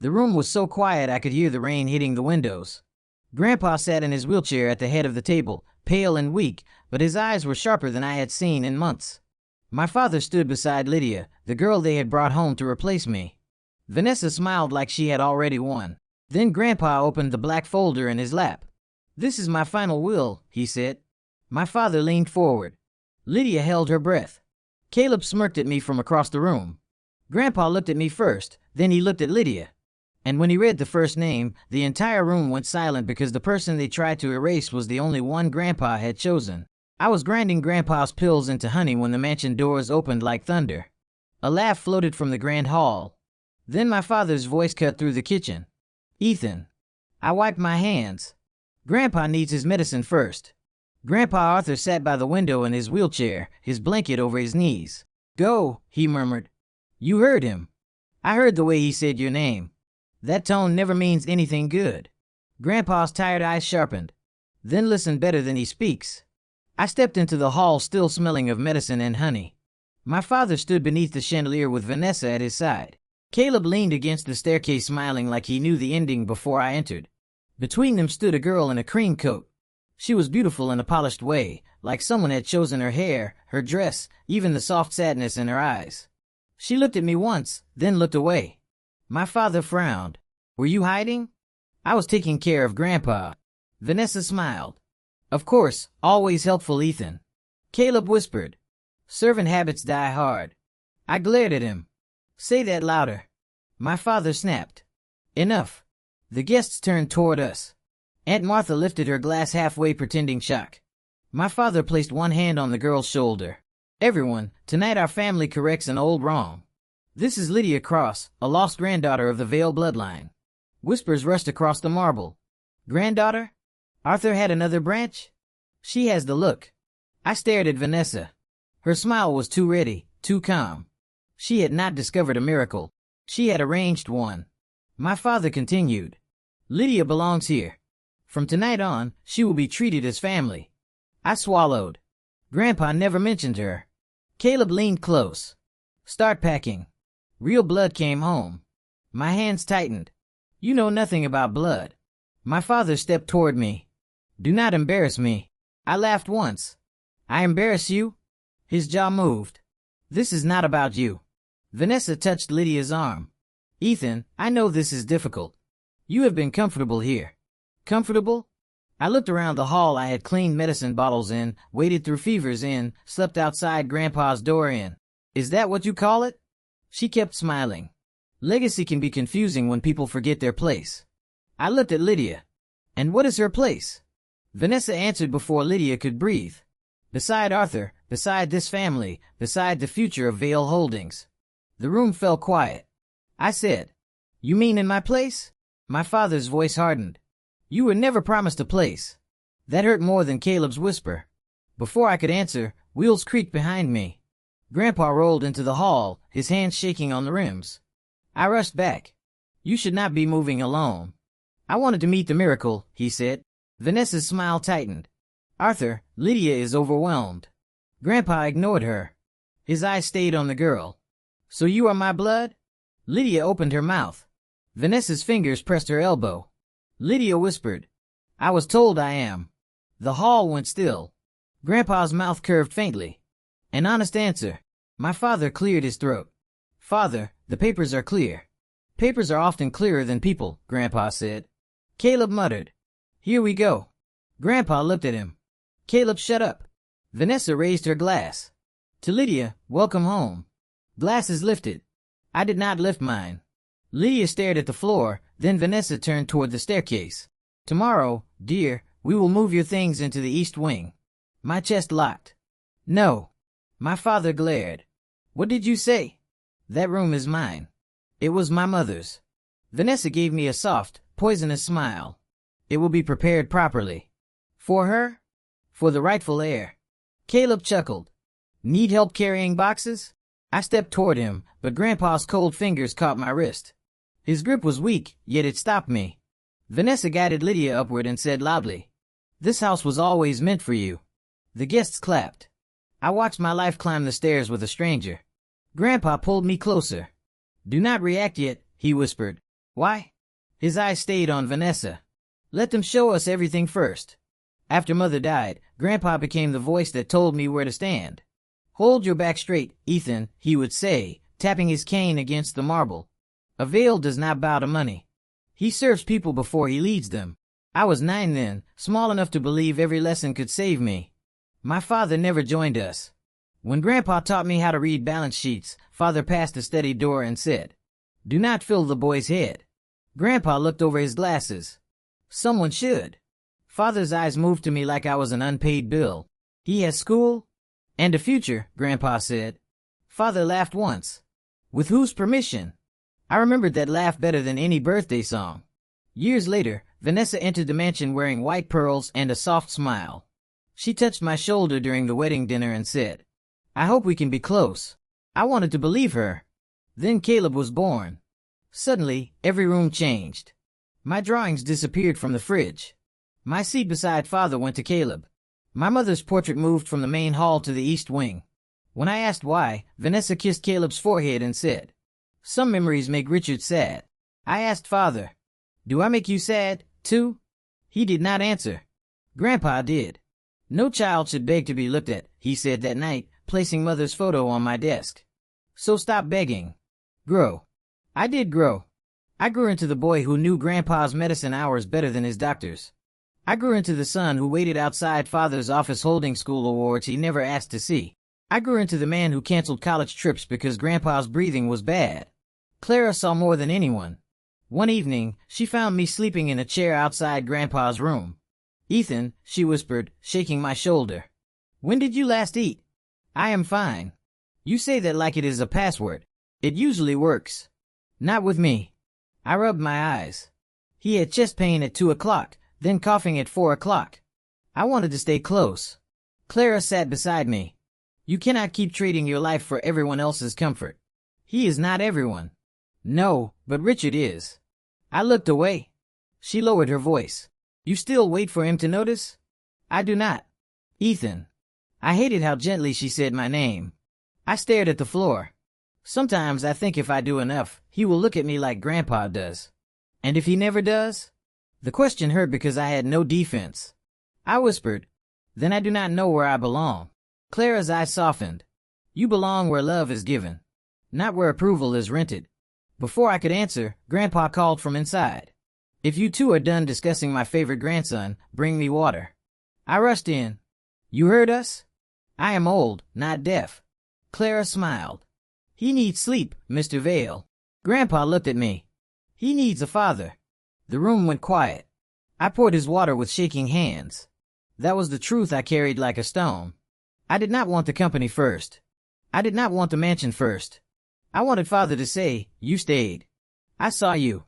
The room was so quiet I could hear the rain hitting the windows. Grandpa sat in his wheelchair at the head of the table, pale and weak, but his eyes were sharper than I had seen in months. My father stood beside Lydia, the girl they had brought home to replace me. Vanessa smiled like she had already won. Then Grandpa opened the black folder in his lap. "This is my final will," he said. My father leaned forward. Lydia held her breath. Caleb smirked at me from across the room. Grandpa looked at me first, then he looked at Lydia. And when he read the first name, the entire room went silent because the person they tried to erase was the only one Grandpa had chosen. I was grinding Grandpa's pills into honey when the mansion doors opened like thunder. A laugh floated from the grand hall. Then my father's voice cut through the kitchen. "Ethan." I wiped my hands. "Grandpa needs his medicine first." Grandpa Arthur sat by the window in his wheelchair, his blanket over his knees. "Go," he murmured. "You heard him." "I heard the way he said your name. That tone never means anything good." Grandpa's tired eyes sharpened. "Then listen better than he speaks." I stepped into the hall still smelling of medicine and honey. My father stood beneath the chandelier with Vanessa at his side. Caleb leaned against the staircase smiling like he knew the ending before I entered. Between them stood a girl in a cream coat. She was beautiful in a polished way, like someone had chosen her hair, her dress, even the soft sadness in her eyes. She looked at me once, then looked away. My father frowned. "Were you hiding?" "I was taking care of Grandpa." Vanessa smiled. "Of course, always helpful, Ethan." Caleb whispered. "Servant habits die hard." I glared at him. "Say that louder." My father snapped. "Enough." The guests turned toward us. Aunt Martha lifted her glass halfway, pretending shock. My father placed one hand on the girl's shoulder. "Everyone, tonight our family corrects an old wrong. This is Lydia Cross, a lost granddaughter of the Vale bloodline." Whispers rushed across the marble. "Granddaughter? Arthur had another branch?" "She has the look." I stared at Vanessa. Her smile was too ready, too calm. She had not discovered a miracle. She had arranged one. My father continued. "Lydia belongs here. From tonight on, she will be treated as family." I swallowed. Grandpa never mentioned her. Caleb leaned close. "Start packing." Real blood came home. My hands tightened. "You know nothing about blood." My father stepped toward me. "Do not embarrass me." I laughed once. "I embarrass you?" His jaw moved. "This is not about you." Vanessa touched Lydia's arm. "Ethan, I know this is difficult. You have been comfortable here." "Comfortable?" I looked around the hall I had cleaned medicine bottles in, waded through fevers in, slept outside Grandpa's door in. "Is that what you call it?" She kept smiling. Legacy can be confusing when people forget their place. I looked at Lydia. "And what is her place?" Vanessa answered before Lydia could breathe. "Beside Arthur, beside this family, beside the future of Vale Holdings." The room fell quiet. I said, "You mean in my place?" My father's voice hardened. "You were never promised a place." That hurt more than Caleb's whisper. Before I could answer, wheels creaked behind me. Grandpa rolled into the hall, his hands shaking on the rims. I rushed back. "You should not be moving alone." "I wanted to meet the miracle," he said. Vanessa's smile tightened. "Arthur, Lydia is overwhelmed." Grandpa ignored her. His eyes stayed on the girl. "So you are my blood?" Lydia opened her mouth. Vanessa's fingers pressed her elbow. Lydia whispered, "I was told I am." The hall went still. Grandpa's mouth curved faintly. "An honest answer." My father cleared his throat. "Father, the papers are clear." "Papers are often clearer than people," Grandpa said. Caleb muttered, "Here we go." Grandpa looked at him. "Caleb, shut up." Vanessa raised her glass. "To Lydia, welcome home." Glasses lifted. I did not lift mine. Lydia stared at the floor, then Vanessa turned toward the staircase. "Tomorrow, dear, we will move your things into the east wing." My chest locked. "No." My father glared. "What did you say?" "That room is mine." It was my mother's. Vanessa gave me a soft, poisonous smile. "It will be prepared properly." "For her?" "For the rightful heir." Caleb chuckled. "Need help carrying boxes?" I stepped toward him, but Grandpa's cold fingers caught my wrist. His grip was weak, yet it stopped me. Vanessa guided Lydia upward and said loudly, "This house was always meant for you." The guests clapped. I watched my life climb the stairs with a stranger. Grandpa pulled me closer. "Do not react yet," he whispered. Why? His eyes stayed on Vanessa. Let them show us everything first. After Mother died, Grandpa became the voice that told me where to stand. Hold your back straight, Ethan, he would say, tapping his cane against the marble. A veil does not bow to money. He serves people before he leads them. I was 9 then, small enough to believe every lesson could save me. My father never joined us. When Grandpa taught me how to read balance sheets, Father passed a steady door and said, "Do not fill the boy's head." Grandpa looked over his glasses. Someone should. Father's eyes moved to me like I was an unpaid bill. He has school? And a future, Grandpa said. Father laughed once. With whose permission? I remembered that laugh better than any birthday song. Years later, Vanessa entered the mansion wearing white pearls and a soft smile. She touched my shoulder during the wedding dinner and said, "I hope we can be close." I wanted to believe her. Then Caleb was born. Suddenly, every room changed. My drawings disappeared from the fridge. My seat beside Father went to Caleb. My mother's portrait moved from the main hall to the east wing. When I asked why, Vanessa kissed Caleb's forehead and said, "Some memories make Richard sad." I asked Father, "Do I make you sad, too?" He did not answer. Grandpa did. "No child should beg to be looked at," he said that night, placing Mother's photo on my desk. "So stop begging. Grow." I did grow. I grew into the boy who knew Grandpa's medicine hours better than his doctors. I grew into the son who waited outside Father's office holding school awards he never asked to see. I grew into the man who canceled college trips because Grandpa's breathing was bad. Clara saw more than anyone. One evening, she found me sleeping in a chair outside Grandpa's room. "Ethan," she whispered, shaking my shoulder. "When did you last eat?" "I am fine." "You say that like it is a password. It usually works." "Not with me." I rubbed my eyes. He had chest pain at 2 o'clock, then coughing at 4 o'clock. I wanted to stay close. Clara sat beside me. "You cannot keep trading your life for everyone else's comfort. He is not everyone." "No, but Richard is." I looked away. She lowered her voice. "You still wait for him to notice?" "I do not." "Ethan." I hated how gently she said my name. I stared at the floor. Sometimes I think if I do enough, he will look at me like Grandpa does. And if he never does? The question hurt because I had no defense. I whispered, "Then I do not know where I belong." Clara's eyes softened. "You belong where love is given, not where approval is rented." Before I could answer, Grandpa called from inside. "If you two are done discussing my favorite grandson, bring me water." I rushed in. "You heard us?" "I am old, not deaf." Clara smiled. "He needs sleep, Mr. Vale." Grandpa looked at me. "He needs a father." The room went quiet. I poured his water with shaking hands. That was the truth I carried like a stone. I did not want the company first. I did not want the mansion first. I wanted Father to say, "You stayed. I saw you.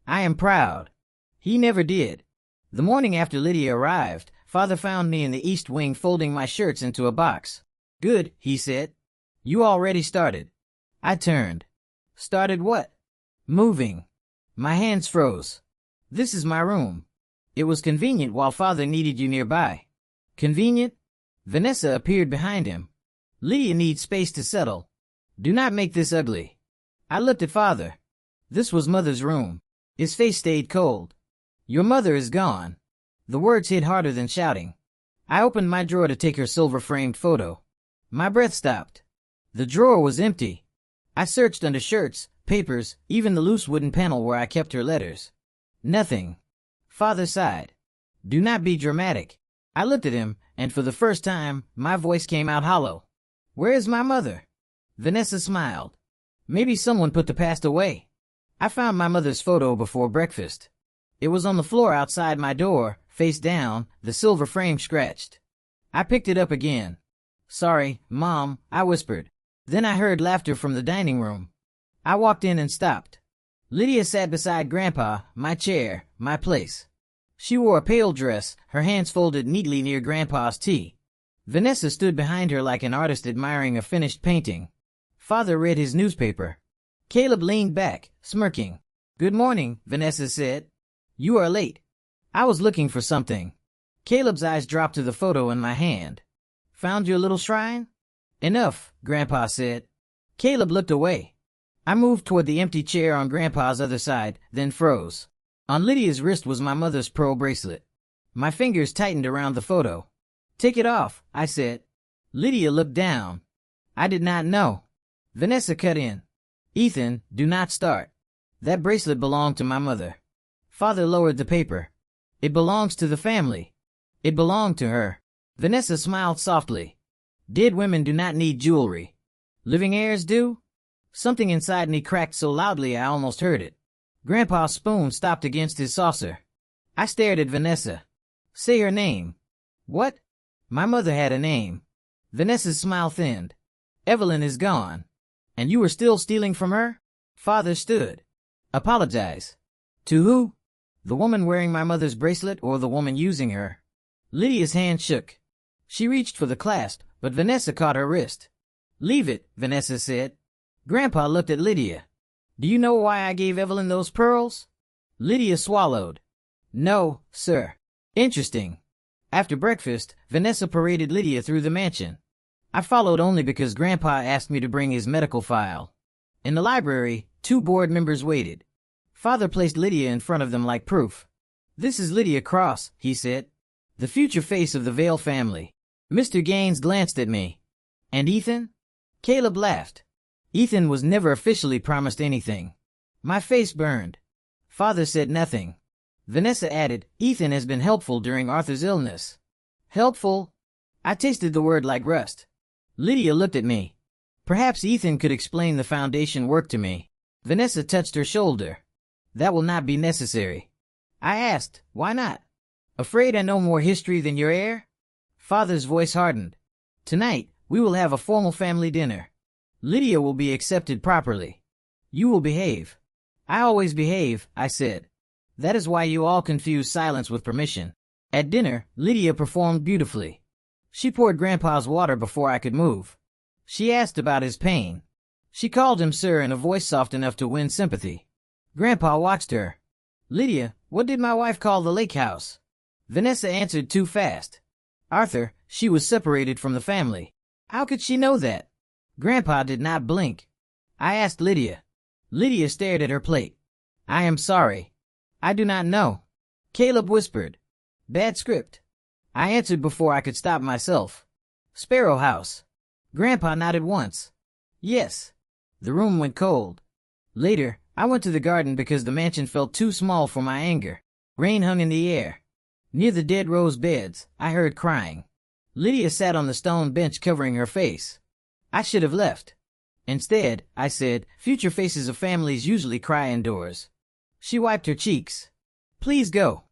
I am proud." He never did. The morning after Lydia arrived, Father found me in the east wing folding my shirts into a box. "Good," he said. "You already started." I turned. "Started what?" "Moving." My hands froze. "This is my room." It was convenient while Father needed you nearby. "Convenient?" Vanessa appeared behind him. "Lydia needs space to settle. Do not make this ugly." I looked at Father. This was Mother's room. His face stayed cold. "Your mother is gone." The words hit harder than shouting. I opened my drawer to take her silver-framed photo. My breath stopped. The drawer was empty. I searched under shirts, papers, even the loose wooden panel where I kept her letters. Nothing. Father sighed. "Do not be dramatic." I looked at him, and for the first time, my voice came out hollow. "Where is my mother?" Vanessa smiled. "Maybe someone put the past away." I found my mother's photo before breakfast. It was on the floor outside my door, face down, the silver frame scratched. I picked it up again. "Sorry, Mom," I whispered. Then I heard laughter from the dining room. I walked in and stopped. Lydia sat beside Grandpa, my chair, my place. She wore a pale dress, her hands folded neatly near Grandpa's tea. Vanessa stood behind her like an artist admiring a finished painting. Father read his newspaper. Caleb leaned back, smirking. "Good morning," Vanessa said. "You are late." I was looking for something. Caleb's eyes dropped to the photo in my hand. "Found your little shrine?" "Enough," Grandpa said. Caleb looked away. I moved toward the empty chair on Grandpa's other side, then froze. On Lydia's wrist was my mother's pearl bracelet. My fingers tightened around the photo. "Take it off," I said. Lydia looked down. "I did not know." Vanessa cut in. "Ethan, do not start. That bracelet belonged to my mother." Father lowered the paper. "It belongs to the family. It belonged to her." Vanessa smiled softly. "Dead women do not need jewelry. Living heirs do?" Something inside me cracked so loudly I almost heard it. Grandpa's spoon stopped against his saucer. I stared at Vanessa. "Say her name." "What?" "My mother had a name." Vanessa's smile thinned. "Evelyn is gone. And you were still stealing from her?" Father stood. "Apologize." "To who?" "The woman wearing my mother's bracelet or the woman using her?" Lydia's hand shook. She reached for the clasp, but Vanessa caught her wrist. "Leave it," Vanessa said. Grandpa looked at Lydia. "Do you know why I gave Evelyn those pearls?" Lydia swallowed. "No, sir." "Interesting." After breakfast, Vanessa paraded Lydia through the mansion. I followed only because Grandpa asked me to bring his medical file. In the library, 2 board members waited. Father placed Lydia in front of them like proof. "This is Lydia Cross," he said. "The future face of the Vale family." Mr. Gaines glanced at me. "And Ethan?" Caleb laughed. "Ethan was never officially promised anything." My face burned. Father said nothing. Vanessa added, "Ethan has been helpful during Arthur's illness." "Helpful?" I tasted the word like rust. Lydia looked at me. "Perhaps Ethan could explain the foundation work to me." Vanessa touched her shoulder. "That will not be necessary." I asked, "Why not?" "Afraid I know more history than your heir?" Father's voice hardened. "Tonight, we will have a formal family dinner. Lydia will be accepted properly. You will behave." "I always behave," I said. "That is why you all confuse silence with permission." At dinner, Lydia performed beautifully. She poured Grandpa's water before I could move. She asked about his pain. She called him sir in a voice soft enough to win sympathy. Grandpa watched her. "Lydia, what did my wife call the lake house?" Vanessa answered too fast. "Arthur, she was separated from the family." "How could she know that?" Grandpa did not blink. I asked Lydia. Lydia stared at her plate. "I am sorry. I do not know." Caleb whispered. "Bad script." I answered before I could stop myself. "Sparrow House." Grandpa nodded once. "Yes." The room went cold. Later, I went to the garden because the mansion felt too small for my anger. Rain hung in the air. Near the dead rose beds, I heard crying. Lydia sat on the stone bench covering her face. I should have left. Instead, I said, "Future faces of families usually cry indoors." She wiped her cheeks. "Please go."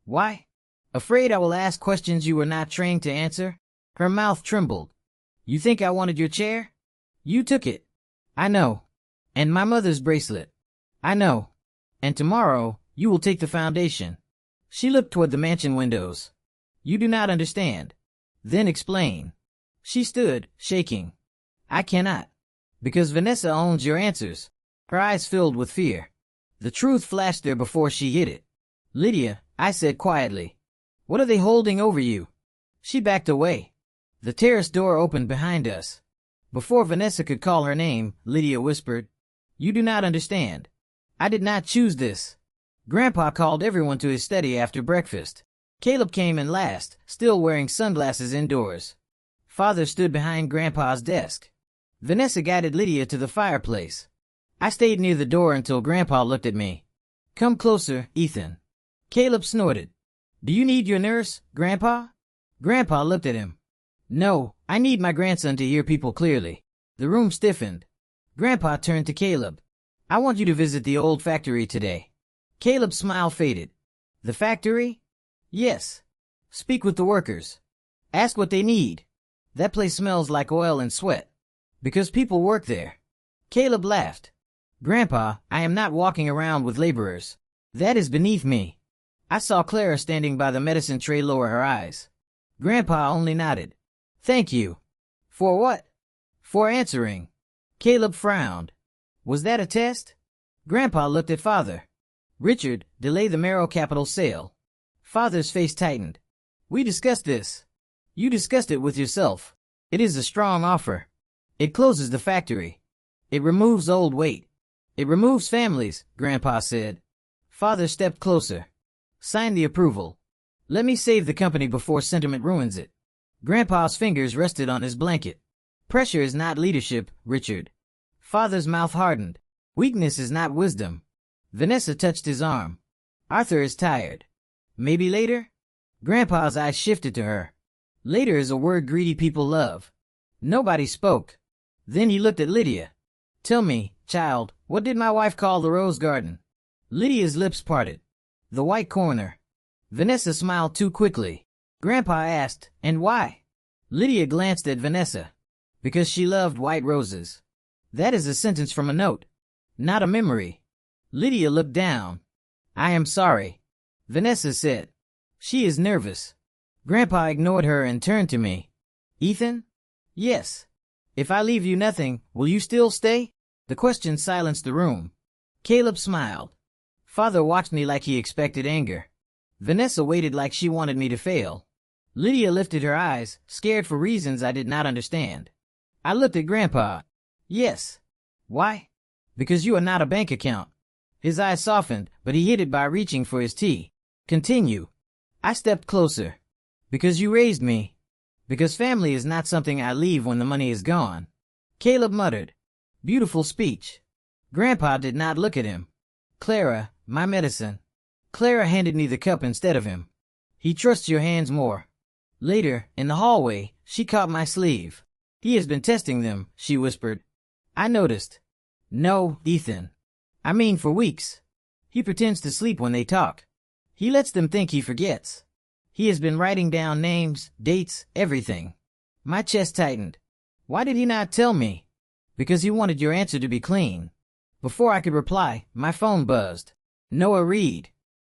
"Why?" "Afraid I will ask questions you were not trained to answer?" Her mouth trembled. "You think I wanted your chair? You took it." "I know. And my mother's bracelet." "I know. And tomorrow, you will take the foundation." She looked toward the mansion windows. "You do not understand." "Then explain." She stood, shaking. "I cannot. Because Vanessa owns your answers." Her eyes filled with fear. The truth flashed there before she hid it. "Lydia," I said quietly, "what are they holding over you?" She backed away. The terrace door opened behind us. Before Vanessa could call her name, Lydia whispered, "You do not understand. I did not choose this." Grandpa called everyone to his study after breakfast. Caleb came in last, still wearing sunglasses indoors. Father stood behind Grandpa's desk. Vanessa guided Lydia to the fireplace. I stayed near the door until Grandpa looked at me. "Come closer, Ethan." Caleb snorted. "Do you need your nurse, Grandpa?" Grandpa looked at him. "No, I need my grandson to hear people clearly." The room stiffened. Grandpa turned to Caleb. "I want you to visit the old factory today." Caleb's smile faded. "The factory?" "Yes. Speak with the workers. Ask what they need. That place smells like oil and sweat. Because people work there." Caleb laughed. "Grandpa, I am not walking around with laborers. That is beneath me." I saw Clara standing by the medicine tray lower her eyes. Grandpa only nodded. "Thank you." "For what?" "For answering." Caleb frowned. "Was that a test?" Grandpa looked at Father. "Richard, delay the Marrow Capital sale." Father's face tightened. "We discussed this." "You discussed it with yourself. It is a strong offer. It closes the factory. It removes old weight. It removes families, Grandpa said. Father stepped closer. Sign the approval. Let me save the company before sentiment ruins it. Grandpa's fingers rested on his blanket. Pressure is not leadership, Richard. Father's mouth hardened. Weakness is not wisdom. Vanessa touched his arm. Arthur is tired. Maybe later? Grandpa's eyes shifted to her. Later is a word greedy people love. Nobody spoke. Then he looked at Lydia. Tell me, child, what did my wife call the rose garden? Lydia's lips parted. The white corner. Vanessa smiled too quickly. Grandpa asked, and why? Lydia glanced at Vanessa. Because she loved white roses. That is a sentence from a note, not a memory. Lydia looked down. I am sorry, Vanessa said. She is nervous. Grandpa ignored her and turned to me. Ethan? Yes. If I leave you nothing, will you still stay? The question silenced the room. Caleb smiled. Father watched me like he expected anger. Vanessa waited like she wanted me to fail. Lydia lifted her eyes, scared for reasons I did not understand. I looked at Grandpa. Yes. Why? Because you are not a bank account. His eyes softened, but he hid it by reaching for his tea. Continue. I stepped closer. Because you raised me. Because family is not something I leave when the money is gone. Caleb muttered. Beautiful speech. Grandpa did not look at him. Clara, my medicine. Clara handed me the cup instead of him. He trusts your hands more. Later, in the hallway, she caught my sleeve. He has been testing them, she whispered. I noticed. No, Ethan. I mean for weeks. He pretends to sleep when they talk. He lets them think he forgets. He has been writing down names, dates, everything. My chest tightened. Why did he not tell me? Because he wanted your answer to be clean. Before I could reply, my phone buzzed. Noah Reed.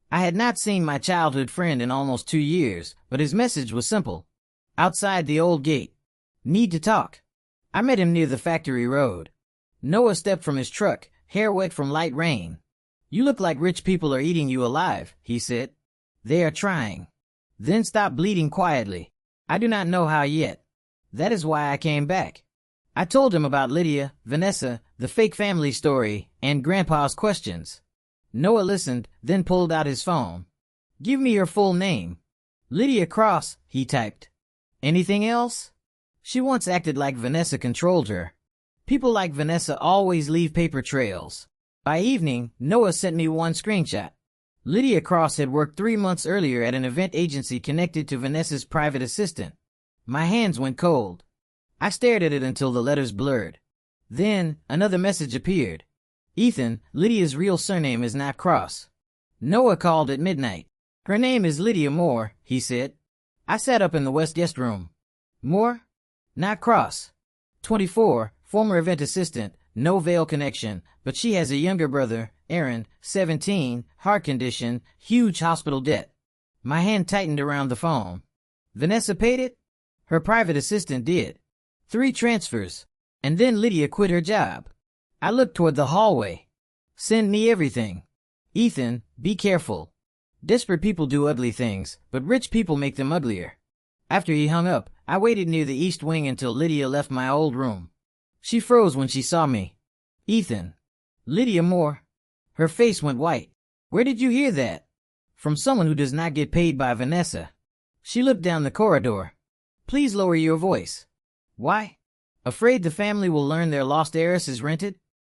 I had not seen my childhood friend in almost 2 years, but his message was simple. Outside the old gate. Need to talk. I met him near the factory road. Noah stepped from his truck, hair wet from light rain. You look like rich people are eating you alive, he said. They are trying. Then stop bleeding quietly. I do not know how yet. That is why I came back. I told him about Lydia, Vanessa, the fake family story, and Grandpa's questions. Noah listened, then pulled out his phone. Give me your full name. Lydia Cross, he typed. Anything else? She once acted like Vanessa controlled her. People like Vanessa always leave paper trails. By evening, Noah sent me one screenshot. Lydia Cross had worked 3 months earlier at an event agency connected to Vanessa's private assistant. My hands went cold. I stared at it until the letters blurred. Then, another message appeared. Ethan, Lydia's real surname is not Cross. Noah called at midnight. Her name is Lydia Moore, he said. I sat up in the west guest room. Moore? Not Cross. 24, former event assistant, no veil connection, but she has a younger brother, Aaron, 17, heart condition, huge hospital debt. My hand tightened around the phone. Vanessa paid it? Her private assistant did. 3 transfers. And then Lydia quit her job. I looked toward the hallway. Send me everything. Ethan, be careful. Desperate people do ugly things, but rich people make them uglier. After he hung up, I waited near the east wing until Lydia left my old room. She froze when she saw me. Ethan. Lydia Moore. Her face went white. Where did you hear that? From someone who does not get paid by Vanessa. She looked down the corridor. Please lower your voice. Why? Afraid the family will learn their lost heiress is rented?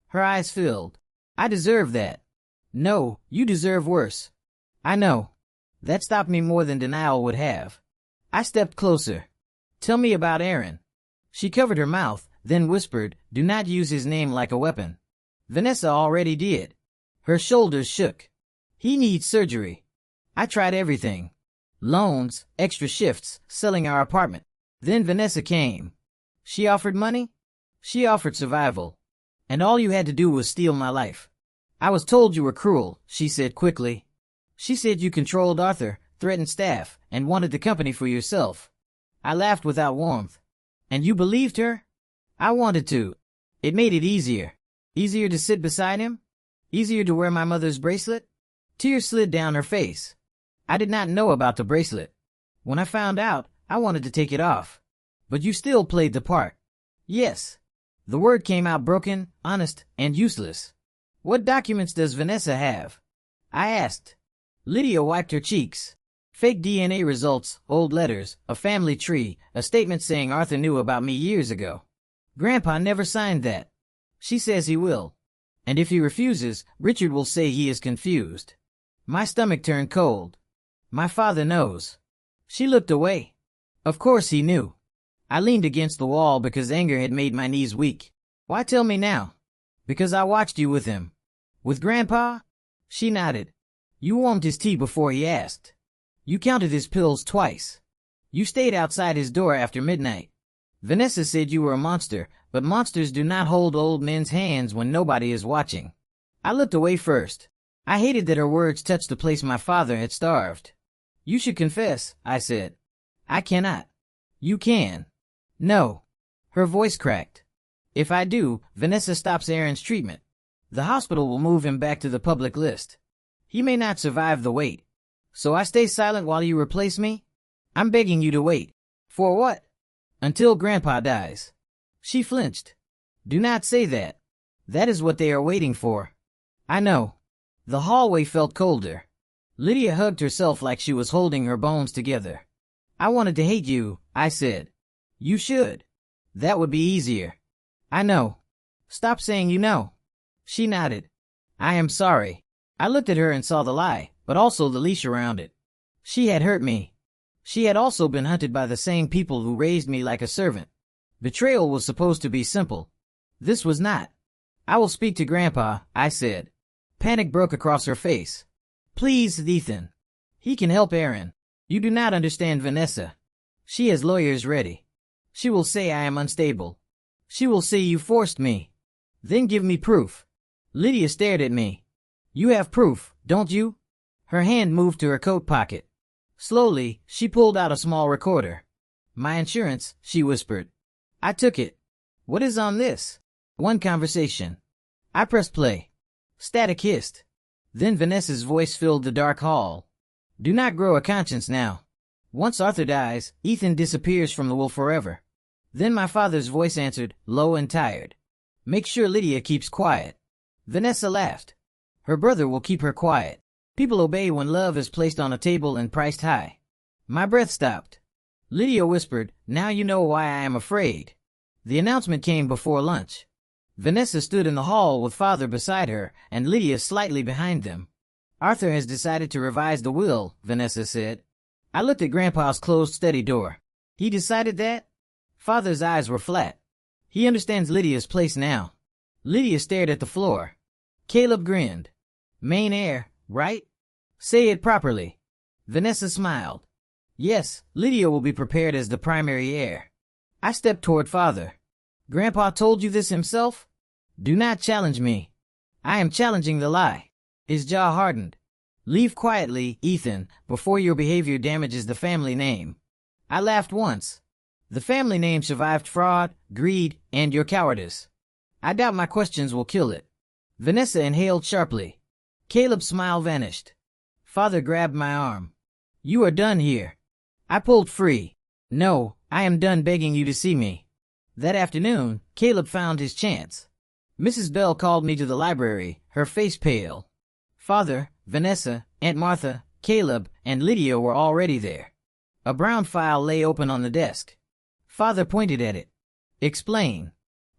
Her eyes filled. I deserve that. No, you deserve worse. I know. That stopped me more than denial would have. I stepped closer. Tell me about Aaron. She covered her mouth, then whispered, do not use his name like a weapon. Vanessa already did. Her shoulders shook. He needs surgery. I tried everything. Loans, extra shifts, selling our apartment. Then Vanessa came. She offered money? She offered survival. And all you had to do was steal my life. I was told you were cruel, she said quickly. She said you controlled Arthur, threatened staff, and wanted the company for yourself. I laughed without warmth. And you believed her? I wanted to. It made it easier. Easier to sit beside him? Easier to wear my mother's bracelet? Tears slid down her face. I did not know about the bracelet. When I found out, I wanted to take it off. But you still played the part. Yes. The word came out broken, honest, and useless. What documents does Vanessa have? I asked. Lydia wiped her cheeks. Fake DNA results, old letters, a family tree, a statement saying Arthur knew about me years ago. Grandpa never signed that. She says he will. And if he refuses, Richard will say he is confused. My stomach turned cold. My father knows. She looked away. Of course he knew. I leaned against the wall because anger had made my knees weak. Why tell me now? Because I watched you with him. With Grandpa? She nodded. You warmed his tea before he asked. You counted his pills twice. You stayed outside his door after midnight. Vanessa said you were a monster, but monsters do not hold old men's hands when nobody is watching. I looked away first. I hated that her words touched the place my father had starved. You should confess, I said. I cannot. You can. No. Her voice cracked. If I do, Vanessa stops Aaron's treatment. The hospital will move him back to the public list. He may not survive the wait. So I stay silent while you replace me? I'm begging you to wait. For what? Until Grandpa dies. She flinched. Do not say that. That is what they are waiting for. I know. The hallway felt colder. Lydia hugged herself like she was holding her bones together. I wanted to hate you, I said. You should. That would be easier. I know. Stop saying you know. She nodded. I am sorry. I looked at her and saw the lie, but also the leash around it. She had hurt me. She had also been hunted by the same people who raised me like a servant. Betrayal was supposed to be simple. This was not. I will speak to Grandpa, I said. Panic broke across her face. Please, Ethan. He can help Aaron. You do not understand Vanessa. She has lawyers ready. She will say I am unstable. She will say you forced me. Then give me proof. Lydia stared at me. You have proof, don't you? Her hand moved to her coat pocket. Slowly, she pulled out a small recorder. My insurance, she whispered. I took it. What is on this? One conversation. I pressed play. Static hissed. Then Vanessa's voice filled the dark hall. Do not grow a conscience now. Once Arthur dies, Ethan disappears from the will forever. Then my father's voice answered, low and tired. Make sure Lydia keeps quiet. Vanessa laughed. Her brother will keep her quiet. People obey when love is placed on a table and priced high. My breath stopped. Lydia whispered, now you know why I am afraid. The announcement came before lunch. Vanessa stood in the hall with father beside her and Lydia slightly behind them. Arthur has decided to revise the will, Vanessa said. I looked at Grandpa's closed study door. He decided that? Father's eyes were flat. He understands Lydia's place now. Lydia stared at the floor. Caleb grinned. Main heir, right? Say it properly. Vanessa smiled. Yes, Lydia will be prepared as the primary heir. I stepped toward father. Grandpa told you this himself? Do not challenge me. I am challenging the lie. His jaw hardened. Leave quietly, Ethan, before your behavior damages the family name. I laughed once. The family name survived fraud, greed, and your cowardice. I doubt my questions will kill it. Vanessa inhaled sharply. Caleb's smile vanished. Father grabbed my arm. You are done here. I pulled free. No, I am done begging you to see me. That afternoon, Caleb found his chance. Mrs. Bell called me to the library, her face pale. Father, Vanessa, Aunt Martha, Caleb, and Lydia were already there. A brown file lay open on the desk. Father pointed at it. Explain.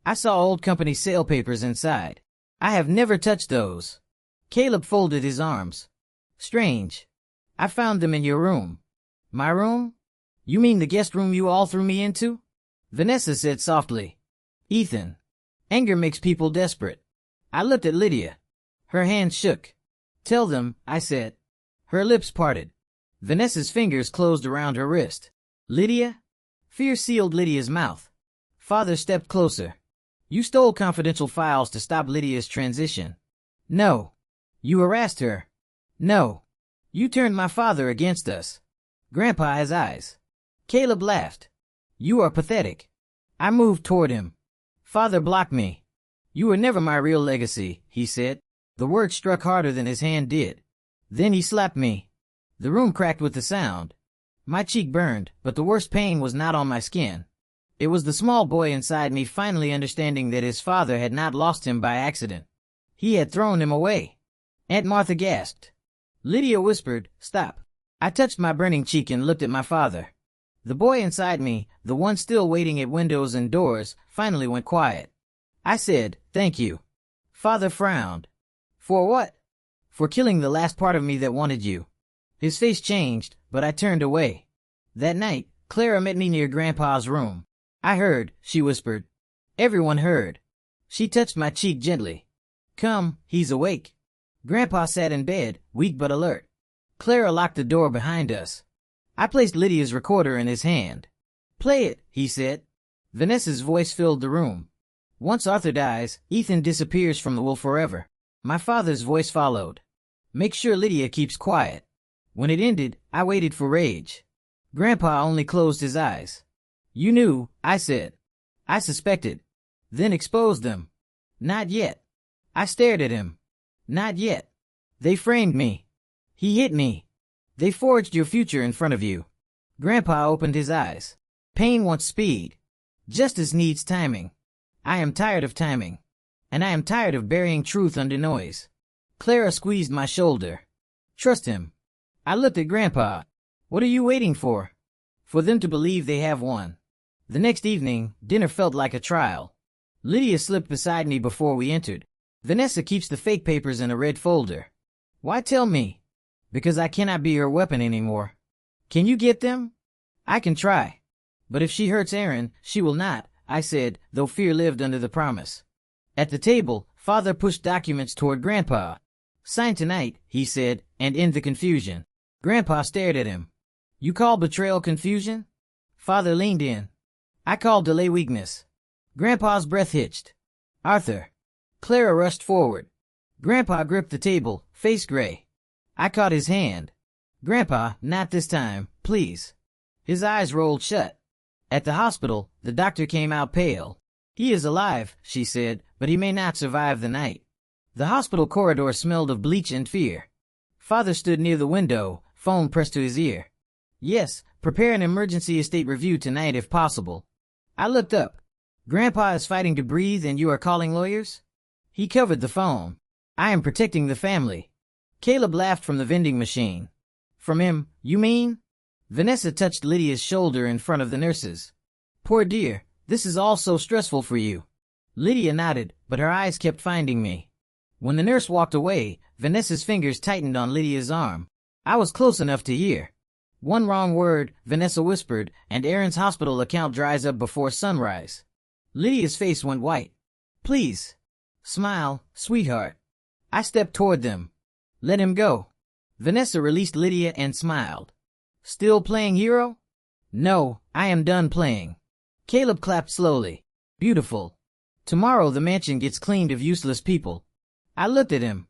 I saw old company sale papers inside. I have never touched those. Caleb folded his arms. Strange. I found them in your room. My room? You mean the guest room you all threw me into? Vanessa said softly. Ethan. Anger makes people desperate. I looked at Lydia. Her hand shook. Tell them, I said. Her lips parted. Vanessa's fingers closed around her wrist. Lydia? Fear sealed Lydia's mouth. Father stepped closer. You stole confidential files to stop Lydia's transition. No. You harassed her. No. You turned my father against us. Grandpa has eyes. Caleb laughed. You are pathetic. I moved toward him. Father blocked me. You were never my real legacy, he said. The word struck harder than his hand did. Then he slapped me. The room cracked with the sound. My cheek burned, but the worst pain was not on my skin. It was the small boy inside me finally understanding that his father had not lost him by accident. He had thrown him away. Aunt Martha gasped. Lydia whispered, "Stop." I touched my burning cheek and looked at my father. The boy inside me, the one still waiting at windows and doors, finally went quiet. I said, "Thank you." Father frowned. "For what?" "For killing the last part of me that wanted you." His face changed, but I turned away. That night, Clara met me near Grandpa's room. "I heard," she whispered. Everyone heard. She touched my cheek gently. "Come, he's awake." Grandpa sat in bed, weak but alert. Clara locked the door behind us. I placed Lydia's recorder in his hand. "Play it," he said. Vanessa's voice filled the room. "Once Arthur dies, Ethan disappears from the will forever." My father's voice followed. "Make sure Lydia keeps quiet." When it ended, I waited for rage. Grandpa only closed his eyes. "You knew," I said. "I suspected." "Then expose them." "Not yet." I stared at him. "Not yet." "They framed me." "He hit me." "They forged your future in front of you." Grandpa opened his eyes. "Pain wants speed. Justice needs timing. I am tired of timing. And I am tired of burying truth under noise." Clara squeezed my shoulder. "Trust him." I looked at Grandpa. "What are you waiting for?" "For them to believe they have won." The next evening, dinner felt like a trial. Lydia slipped beside me before we entered. "Vanessa keeps the fake papers in a red folder." "Why tell me?" "Because I cannot be her weapon anymore." "Can you get them?" "I can try." "But if she hurts Aaron, she will not," I said, though fear lived under the promise. At the table, Father pushed documents toward Grandpa. "Sign tonight," he said, "and end the confusion." Grandpa stared at him. "You call betrayal confusion?" Father leaned in. "I call delay weakness." Grandpa's breath hitched. "Arthur." Clara rushed forward. Grandpa gripped the table, face gray. I caught his hand. "Grandpa, not this time, please." His eyes rolled shut. At the hospital, the doctor came out pale. "He is alive," she said, "but he may not survive the night." The hospital corridor smelled of bleach and fear. Father stood near the window, phone pressed to his ear. "Yes, prepare an emergency estate review tonight if possible." I looked up. "Grandpa is fighting to breathe and you are calling lawyers?" He covered the phone. "I am protecting the family." Caleb laughed from the vending machine. "From him, you mean?" Vanessa touched Lydia's shoulder in front of the nurses. "Poor dear, this is all so stressful for you." Lydia nodded, but her eyes kept finding me. When the nurse walked away, Vanessa's fingers tightened on Lydia's arm. I was close enough to hear. "One wrong word," Vanessa whispered, "and Aaron's hospital account dries up before sunrise." Lydia's face went white. "Please. Smile, sweetheart." I stepped toward them. "Let him go." Vanessa released Lydia and smiled. "Still playing hero?" "No, I am done playing." Caleb clapped slowly. "Beautiful. Tomorrow the mansion gets cleaned of useless people." I looked at him.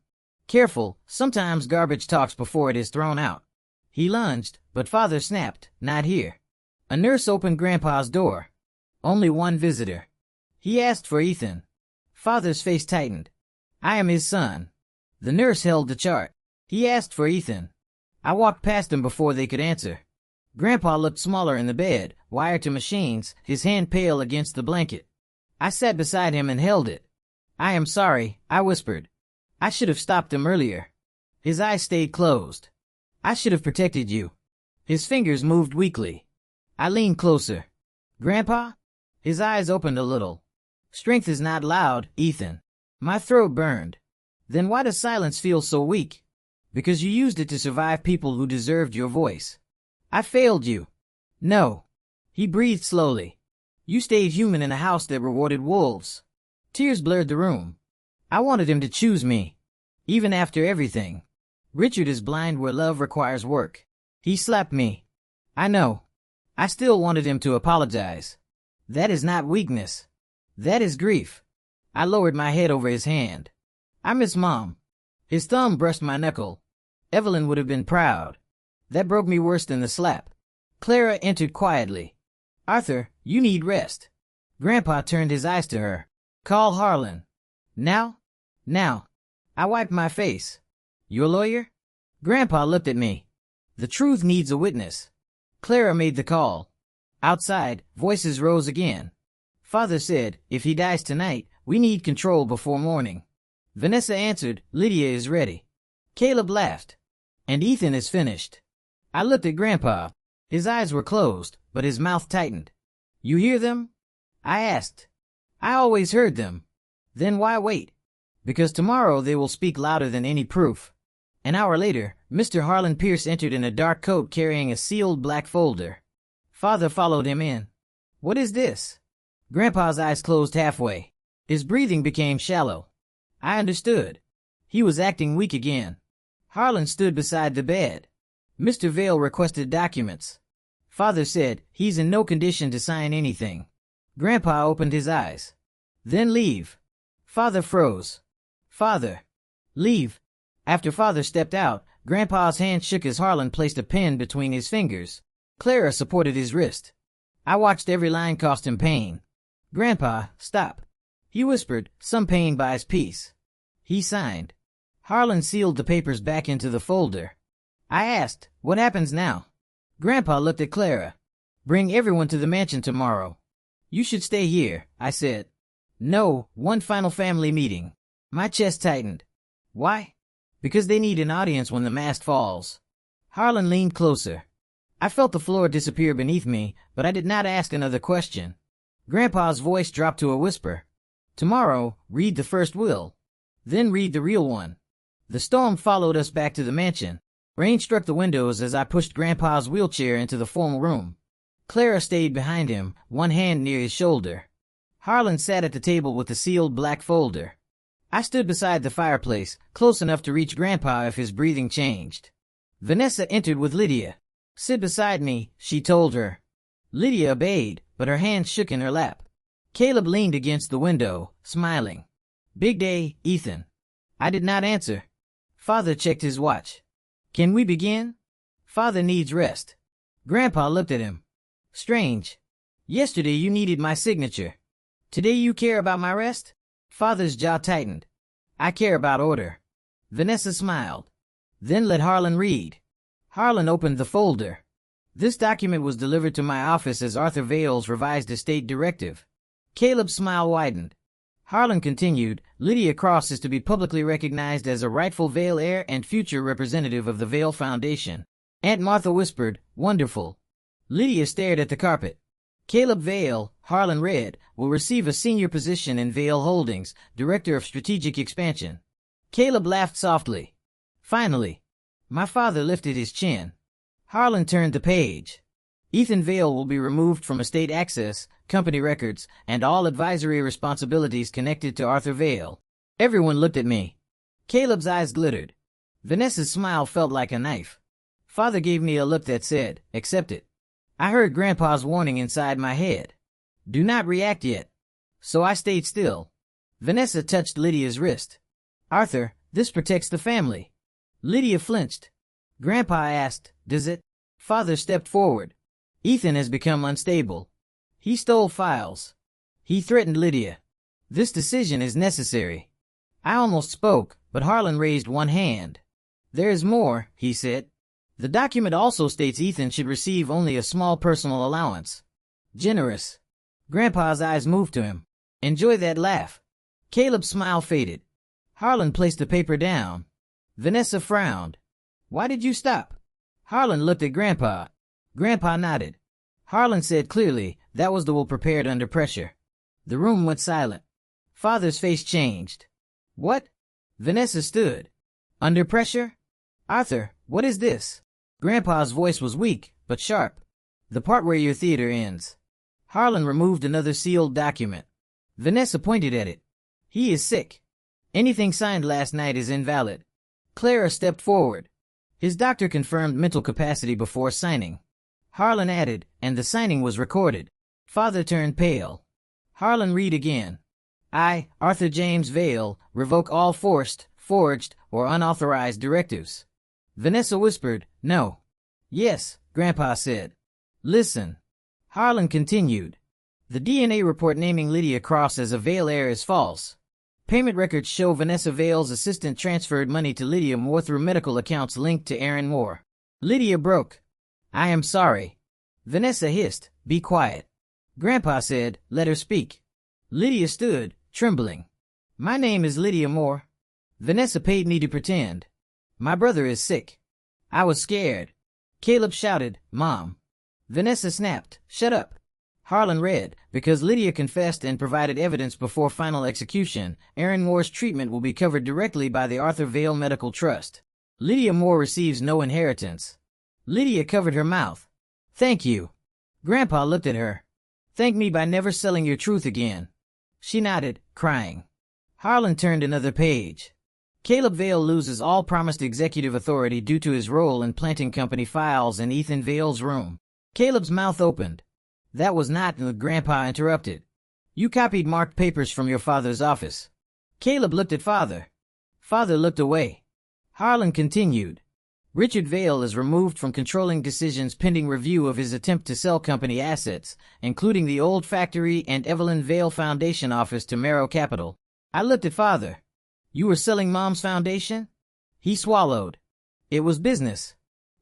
"Careful, sometimes garbage talks before it is thrown out." He lunged, but Father snapped, "Not here." A nurse opened Grandpa's door. "Only one visitor." He asked for Ethan. Father's face tightened. "I am his son." The nurse held the chart. "He asked for Ethan." I walked past him before they could answer. Grandpa looked smaller in the bed, wired to machines, his hand pale against the blanket. I sat beside him and held it. "I am sorry," I whispered. "I should have stopped him earlier." His eyes stayed closed. "I should have protected you." His fingers moved weakly. I leaned closer. "Grandpa?" His eyes opened a little. "Strength is not loud, Ethan." My throat burned. "Then why does silence feel so weak?" "Because you used it to survive people who deserved your voice." "I failed you." "No." He breathed slowly. "You stayed human in a house that rewarded wolves." Tears blurred the room. I wanted him to choose me. Even after everything. Richard is blind where love requires work. He slapped me. I know. I still wanted him to apologize. That is not weakness. That is grief. I lowered my head over his hand. "I miss Mom." His thumb brushed my knuckle. Evelyn would have been proud. That broke me worse than the slap. Clara entered quietly. "Arthur, you need rest." Grandpa turned his eyes to her. "Call Harlan." "Now?" "Now." I wiped my face. "Your lawyer?" Grandpa looked at me. "The truth needs a witness." Clara made the call. Outside, voices rose again. Father said, "If he dies tonight, we need control before morning." Vanessa answered, Lydia is ready. Caleb laughed. And Ethan is finished. I looked at Grandpa. His eyes were closed, but his mouth tightened. You hear them? I asked. I always heard them. Then why wait? Because tomorrow they will speak louder than any proof. An hour later, Mr. Harlan Pierce entered in a dark coat carrying a sealed black folder. Father followed him in. What is this? Grandpa's eyes closed halfway. His breathing became shallow. I understood. He was acting weak again. Harlan stood beside the bed. Mr. Vale requested documents. Father said he's in no condition to sign anything. Grandpa opened his eyes. Then leave. Father froze. Father. Leave. After Father stepped out, Grandpa's hand shook as Harlan placed a pen between his fingers. Clara supported his wrist. I watched every line cost him pain. Grandpa, stop. He whispered, some pain buys peace. He signed. Harlan sealed the papers back into the folder. I asked, what happens now? Grandpa looked at Clara. Bring everyone to the mansion tomorrow. You should stay here, I said. No, one final family meeting. My chest tightened. Why? Because they need an audience when the mask falls. Harlan leaned closer. I felt the floor disappear beneath me, but I did not ask another question. Grandpa's voice dropped to a whisper. Tomorrow, read the first will. Then read the real one. The storm followed us back to the mansion. Rain struck the windows as I pushed Grandpa's wheelchair into the formal room. Clara stayed behind him, one hand near his shoulder. Harlan sat at the table with the sealed black folder. I stood beside the fireplace, close enough to reach Grandpa if his breathing changed. Vanessa entered with Lydia. Sit beside me, she told her. Lydia obeyed, but her hands shook in her lap. Caleb leaned against the window, smiling. Big day, Ethan. I did not answer. Father checked his watch. Can we begin? Father needs rest. Grandpa looked at him. Strange. Yesterday you needed my signature. Today you care about my rest? Father's jaw tightened. I care about order. Vanessa smiled. Then let Harlan read. Harlan opened the folder. This document was delivered to my office as Arthur Vale's revised estate directive. Caleb's smile widened. Harlan continued, Lydia Cross is to be publicly recognized as a rightful Vale heir and future representative of the Vale Foundation. Aunt Martha whispered, wonderful. Lydia stared at the carpet. Caleb Vale, Harlan read, will receive a senior position in Vale Holdings, Director of Strategic Expansion. Caleb laughed softly. Finally. My father lifted his chin. Harlan turned the page. Ethan Vale will be removed from estate access, company records, and all advisory responsibilities connected to Arthur Vale. Everyone looked at me. Caleb's eyes glittered. Vanessa's smile felt like a knife. Father gave me a look that said, accept it. I heard Grandpa's warning inside my head. Do not react yet. So I stayed still. Vanessa touched Lydia's wrist. Arthur, this protects the family. Lydia flinched. Grandpa asked, does it? Father stepped forward. Ethan has become unstable. He stole files. He threatened Lydia. This decision is necessary. I almost spoke, but Harlan raised one hand. There is more, he said. The document also states Ethan should receive only a small personal allowance. Generous. Grandpa's eyes moved to him. Enjoy that laugh. Caleb's smile faded. Harlan placed the paper down. Vanessa frowned. Why did you stop? Harlan looked at Grandpa. Grandpa nodded. Harlan said clearly, that was the will prepared under pressure. The room went silent. Father's face changed. What? Vanessa stood. Under pressure? Arthur, what is this? Grandpa's voice was weak, but sharp. The part where your theater ends. Harlan removed another sealed document. Vanessa pointed at it. He is sick. Anything signed last night is invalid. Clara stepped forward. His doctor confirmed mental capacity before signing. Harlan added, and the signing was recorded. Father turned pale. Harlan read again. I, Arthur James Vale, revoke all forced, forged, or unauthorized directives. Vanessa whispered, no. Yes, Grandpa said. Listen. Harlan continued. The DNA report naming Lydia Cross as a Vale heir is false. Payment records show Vanessa Vale's assistant transferred money to Lydia Moore through medical accounts linked to Aaron Moore. Lydia broke. I am sorry. Vanessa hissed, be quiet. Grandpa said, let her speak. Lydia stood, trembling. My name is Lydia Moore. Vanessa paid me to pretend. My brother is sick. I was scared. Caleb shouted, Mom. Vanessa snapped, shut up. Harlan read, because Lydia confessed and provided evidence before final execution, Aaron Moore's treatment will be covered directly by the Arthur Vale Medical Trust. Lydia Moore receives no inheritance. Lydia covered her mouth. Thank you. Grandpa looked at her. Thank me by never selling your truth again. She nodded, crying. Harlan turned another page. Caleb Vale loses all promised executive authority due to his role in planting company files in Ethan Vale's room. Caleb's mouth opened. That was not what Grandpa interrupted. You copied marked papers from your father's office. Caleb looked at Father. Father looked away. Harlan continued. Richard Vale is removed from controlling decisions pending review of his attempt to sell company assets, including the old factory and Evelyn Vale Foundation office to Merrow Capital. I looked at Father. You were selling Mom's foundation? He swallowed. It was business.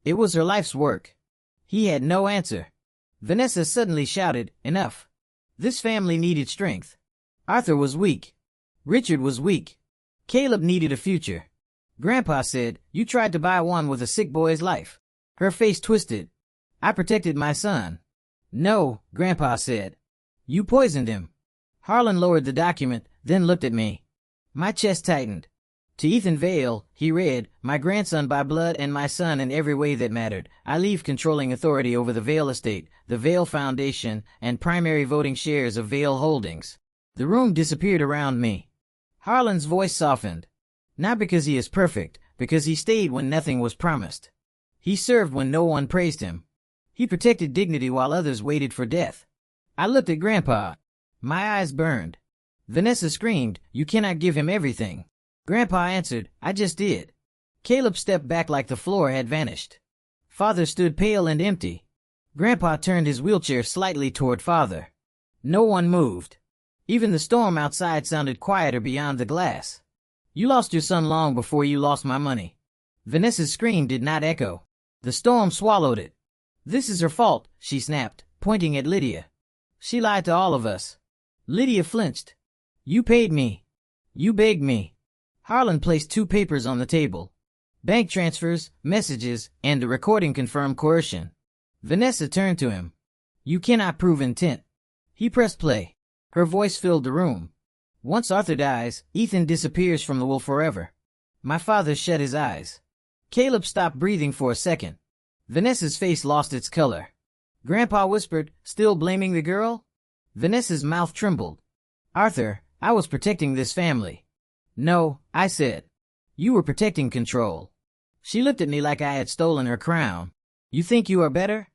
It was her life's work. He had no answer. Vanessa suddenly shouted, Enough. This family needed strength. Arthur was weak. Richard was weak. Caleb needed a future. Grandpa said, You tried to buy one with a sick boy's life. Her face twisted. I protected my son. No, Grandpa said. You poisoned him. Harlan lowered the document, then looked at me. My chest tightened. To Ethan Vale, he read, My grandson by blood and my son in every way that mattered. I leave controlling authority over the Vale estate, the Vale Foundation, and primary voting shares of Vale Holdings. The room disappeared around me. Harlan's voice softened. Not because he is perfect, because he stayed when nothing was promised. He served when no one praised him. He protected dignity while others waited for death. I looked at Grandpa. My eyes burned. Vanessa screamed, You cannot give him everything. Grandpa answered, I just did. Caleb stepped back like the floor had vanished. Father stood pale and empty. Grandpa turned his wheelchair slightly toward Father. No one moved. Even the storm outside sounded quieter beyond the glass. You lost your son long before you lost my money. Vanessa's scream did not echo. The storm swallowed it. This is her fault, she snapped, pointing at Lydia. She lied to all of us. Lydia flinched. You paid me. You begged me. Harlan placed 2 papers on the table. Bank transfers, messages, and a recording confirmed coercion. Vanessa turned to him. You cannot prove intent. He pressed play. Her voice filled the room. Once Arthur dies, Ethan disappears from the will forever. My father shut his eyes. Caleb stopped breathing for a second. Vanessa's face lost its color. Grandpa whispered, Still blaming the girl? Vanessa's mouth trembled. Arthur, I was protecting this family. No, I said. You were protecting control. She looked at me like I had stolen her crown. You think you are better?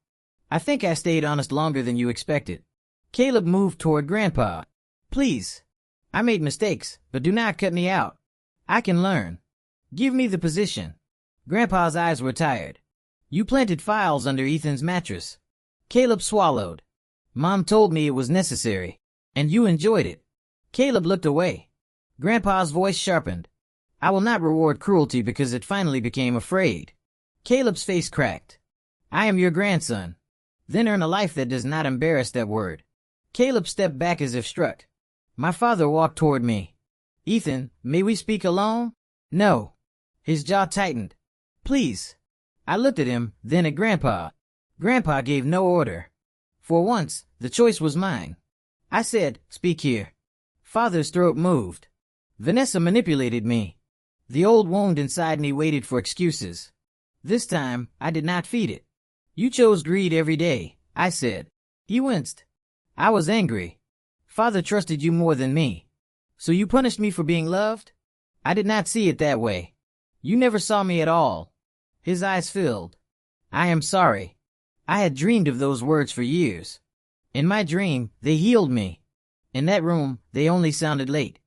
I think I stayed honest longer than you expected. Caleb moved toward Grandpa. Please. I made mistakes, but do not cut me out. I can learn. Give me the position. Grandpa's eyes were tired. You planted files under Ethan's mattress. Caleb swallowed. Mom told me it was necessary. And you enjoyed it. Caleb looked away. Grandpa's voice sharpened. I will not reward cruelty because it finally became afraid. Caleb's face cracked. I am your grandson. Then earn a life that does not embarrass that word. Caleb stepped back as if struck. My father walked toward me. Ethan, may we speak alone? No. His jaw tightened. Please. I looked at him, then at Grandpa. Grandpa gave no order. For once, the choice was mine. I said, Speak here. Father's throat moved. Vanessa manipulated me. The old wound inside me waited for excuses. This time, I did not feed it. You chose greed every day, I said. He winced. I was angry. Father trusted you more than me. So you punished me for being loved? I did not see it that way. You never saw me at all. His eyes filled. I am sorry. I had dreamed of those words for years. In my dream, they healed me. In that room, they only sounded late.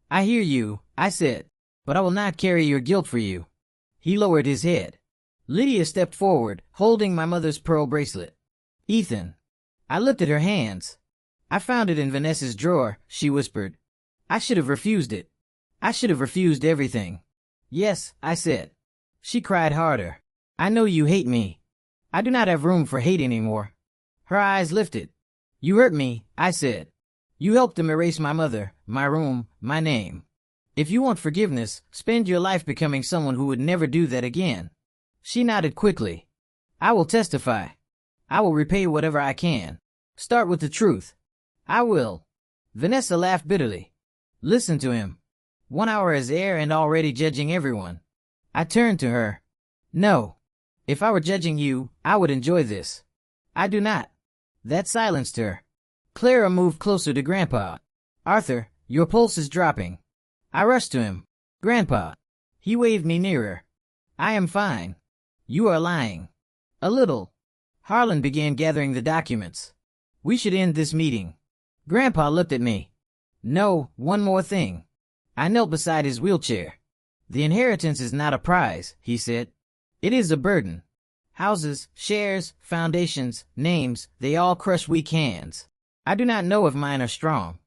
I hear you, I said, but I will not carry your guilt for you. He lowered his head. Lydia stepped forward, holding my mother's pearl bracelet. Ethan. I looked at her hands. I found it in Vanessa's drawer, she whispered. I should have refused it. I should have refused everything. Yes, I said. She cried harder. I know you hate me. I do not have room for hate anymore. Her eyes lifted. You hurt me, I said. You helped them erase my mother, my room, my name. If you want forgiveness, spend your life becoming someone who would never do that again. She nodded quickly. I will testify. I will repay whatever I can. Start with the truth. I will. Vanessa laughed bitterly. Listen to him. 1 hour as heir and already judging everyone. I turned to her. No. If I were judging you, I would enjoy this. I do not. That silenced her. Clara moved closer to Grandpa. Arthur, your pulse is dropping. I rushed to him. Grandpa. He waved me nearer. I am fine. You are lying. A little. Harlan began gathering the documents. We should end this meeting. Grandpa looked at me. No, one more thing. I knelt beside his wheelchair. The inheritance is not a prize, he said. It is a burden. Houses, shares, foundations, names, they all crush weak hands. I do not know if mine are strong.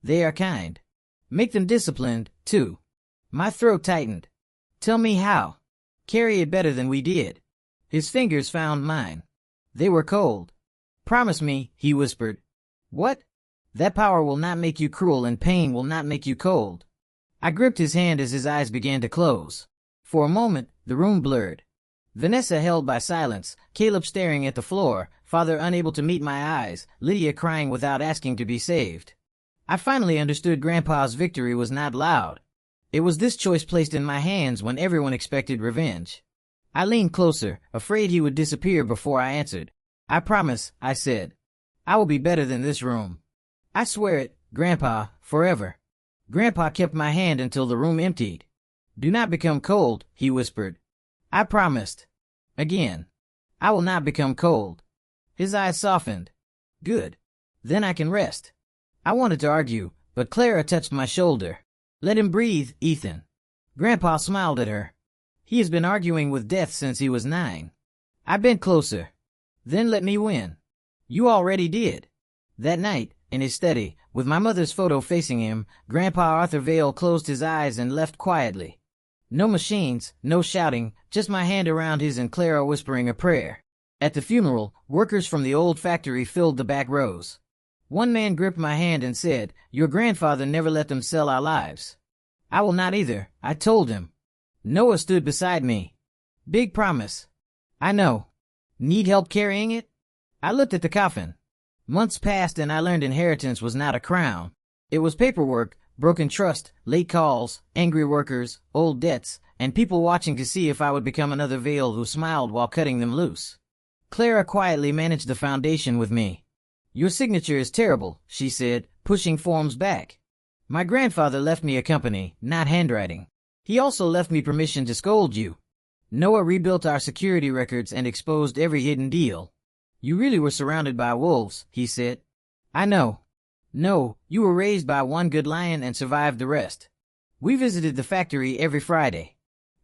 They are kind. Make them disciplined, too. My throat tightened. Tell me how. Carry it better than we did. His fingers found mine. They were cold. Promise me, he whispered. What? That power will not make you cruel and pain will not make you cold. I gripped his hand as his eyes began to close. For a moment, the room blurred. Vanessa held by silence, Caleb staring at the floor, Father unable to meet my eyes, Lydia crying without asking to be saved. I finally understood Grandpa's victory was not loud. It was this choice placed in my hands when everyone expected revenge. I leaned closer, afraid he would disappear before I answered. I promise, I said. I will be better than this room. I swear it, Grandpa, forever. Grandpa kept my hand until the room emptied. Do not become cold, he whispered. I promised. Again. I will not become cold. His eyes softened. Good. Then I can rest. I wanted to argue, but Clara touched my shoulder. Let him breathe, Ethan. Grandpa smiled at her. He has been arguing with death since he was 9. I bent closer. Then let me win. You already did. That night, in his study, with my mother's photo facing him, Grandpa Arthur Vale closed his eyes and left quietly. No machines, no shouting, just my hand around his and Clara whispering a prayer. At the funeral, workers from the old factory filled the back rows. One man gripped my hand and said, Your grandfather never let them sell our lives. I will not either, I told him. Noah stood beside me. Big promise. I know. Need help carrying it? I looked at the coffin. Months passed and I learned inheritance was not a crown. It was paperwork, broken trust, late calls, angry workers, old debts, and people watching to see if I would become another Vale who smiled while cutting them loose. Clara quietly managed the foundation with me. Your signature is terrible, she said, pushing forms back. My grandfather left me a company, not handwriting. He also left me permission to scold you. Noah rebuilt our security records and exposed every hidden deal. You really were surrounded by wolves, he said. I know. No, you were raised by one good lion and survived the rest. We visited the factory every Friday.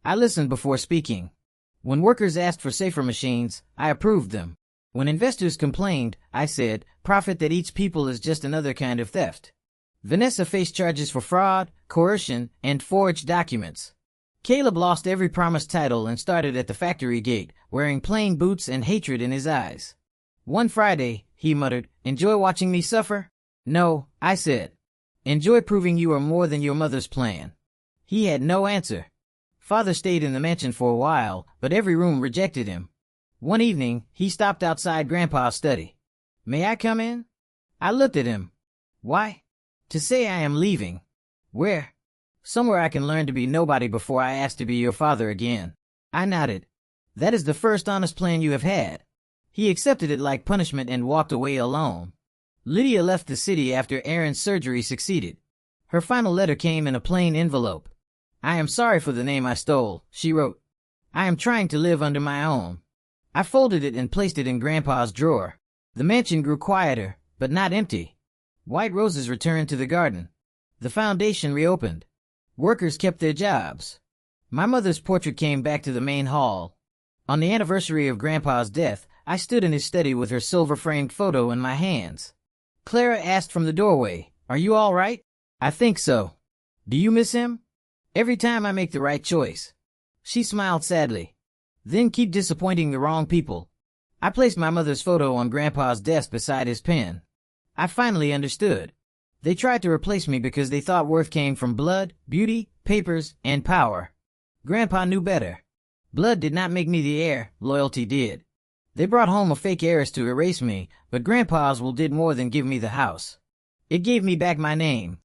I listened before speaking. When workers asked for safer machines, I approved them. When investors complained, I said, profit that eats people is just another kind of theft. Vanessa faced charges for fraud, coercion, and forged documents. Caleb lost every promised title and started at the factory gate, wearing plain boots and hatred in his eyes. One Friday, he muttered, enjoy watching me suffer? No, I said. Enjoy proving you are more than your mother's plan. He had no answer. Father stayed in the mansion for a while, but every room rejected him. One evening, he stopped outside Grandpa's study. May I come in? I looked at him. Why? To say I am leaving. Where? Somewhere I can learn to be nobody before I ask to be your father again. I nodded. That is the first honest plan you have had. He accepted it like punishment and walked away alone. Lydia left the city after Aaron's surgery succeeded. Her final letter came in a plain envelope. I am sorry for the name I stole, she wrote. I am trying to live under my own. I folded it and placed it in Grandpa's drawer. The mansion grew quieter, but not empty. White roses returned to the garden. The foundation reopened. Workers kept their jobs. My mother's portrait came back to the main hall. On the anniversary of Grandpa's death, I stood in his study with her silver-framed photo in my hands. Clara asked from the doorway, Are you all right? I think so. Do you miss him? Every time I make the right choice. She smiled sadly. Then keep disappointing the wrong people. I placed my mother's photo on Grandpa's desk beside his pen. I finally understood. They tried to replace me because they thought worth came from blood, beauty, papers, and power. Grandpa knew better. Blood did not make me the heir, loyalty did. They brought home a fake heiress to erase me, but Grandpa Oswald did more than give me the house. It gave me back my name.